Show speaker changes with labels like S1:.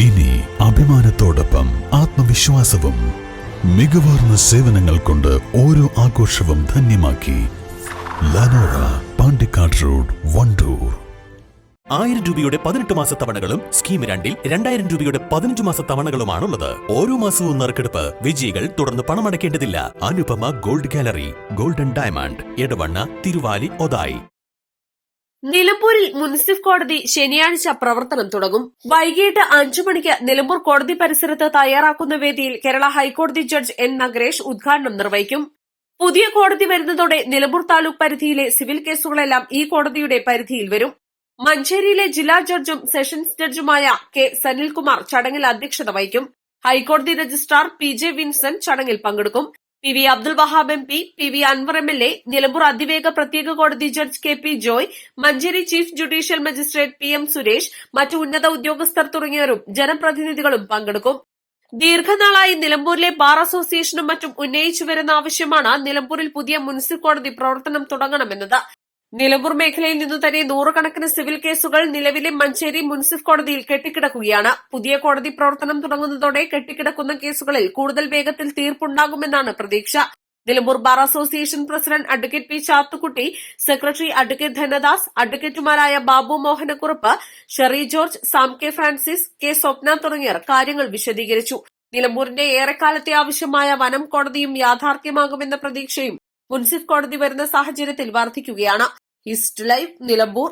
S1: ഇനി അഭിമാനത്തോടൊപ്പം ആത്മവിശ്വാസവും. മികവാർന്ന സേവനങ്ങൾ കൊണ്ട് ഓരോ ആഘോഷവും ധന്യമാക്കി. ലനോറ, പാണ്ടിക്കാട് റോഡ്, വണ്ടൂർ.
S2: 1000 രൂപയുടെ 18 മാസ തവണകളും സ്കീം 2-ൽ 2000 രൂപയുടെ 15 മാസ തവണകളുമാണുള്ളത്. ഓരോ മാസവും നറുക്കെടുപ്പ്. വിജയികൾ തുടർന്ന് പണമടയ്ക്കേണ്ടതില്ല. Anupama gold gallery, golden diamond, Edavanna, Thiruvali, Othayi.
S3: നിലമ്പൂരിൽ മുൻസിഫ് കോടതി ശനിയാഴ്ച പ്രവർത്തനം തുടങ്ങും. വൈകിട്ട് 5 മണിക്ക് നിലമ്പൂർ കോടതി പരിസരത്ത് തയ്യാറാക്കുന്ന വേദിയിൽ കേരള ഹൈക്കോടതി ജഡ്ജ് എൻ നഗരേഷ് ഉദ്ഘാടനം നിർവഹിക്കും. പുതിയ കോടതി വരുന്നതോടെ നിലമ്പൂർ താലൂക്ക് പരിധിയിലെ സിവിൽ കേസുകളെല്ലാം ഈ കോടതിയുടെ പരിധിയിൽ വരും. മഞ്ചേരിയിലെ ജില്ലാ ജഡ്ജും സെഷൻസ് ജഡ്ജുമായ കെ സനിൽകുമാർ ചടങ്ങിൽ അധ്യക്ഷത വഹിക്കും. ഹൈക്കോടതി രജിസ്ട്രാർ പി ജെ വിൻസെന്റ് ചടങ്ങിൽ പങ്കെടുക്കും. P V Abdul Wahab M P, P V Anvar MLA, Nilambur അതിവേഗ പ്രത്യേക കോടതി judge K P Joy, Manjeri chief judicial magistrate P M Suresh, മറ്റു ഉന്നത ഉദ്യോഗസ്ഥർ തുടങ്ങിയവരും ജനപ്രതിനിധികളും പങ്കെടുക്കും. ദീർഘനാളായി നിലമ്പൂരിലെ ബാർ അസോസിയേഷനും മറ്റും ഉന്നയിച്ചു വരുന്ന ആവശ്യമാണ് നിലമ്പൂരിൽ പുതിയ മുനിസിപ്പൽ കോടതി പ്രവർത്തനം തുടങ്ങണമെന്നത്. നിലമ്പൂർ മേഖലയിൽ നിന്നു തന്നെ നൂറുകണക്കിന് സിവിൽ കേസുകൾ നിലവിലെ മഞ്ചേരി മുനിസിപ്പൽ കോടതിയിൽ കെട്ടിക്കിടക്കുകയാണ്. പുതിയ കോടതി പ്രവർത്തനം തുടങ്ങുന്നതോടെ കെട്ടിക്കിടക്കുന്ന കേസുകളിൽ കൂടുതൽ വേഗത്തിൽ തീർപ്പുണ്ടാകുമെന്നാണ് പ്രതീക്ഷ. Nilambur bar association president advocate P Chathukutty, secretary advocate Dhanadas, അഡ്വക്കേറ്റുമാരായ Babu Mohanakurup, Sherry George, Sam K Francis, K Swapna തുടങ്ങിയവർ കാര്യങ്ങൾ വിശദീകരിച്ചു. നിലമ്പൂരിന്റെ ഏറെക്കാലത്തെ ആവശ്യമായ വനം കോടതിയും യാഥാർത്ഥ്യമാകുമെന്ന പ്രതീക്ഷയും മുൻസിഫ് കോടതി വരുന്ന സാഹചര്യത്തിൽ വർദ്ധിക്കുകയാണ്. East live, Nilambur.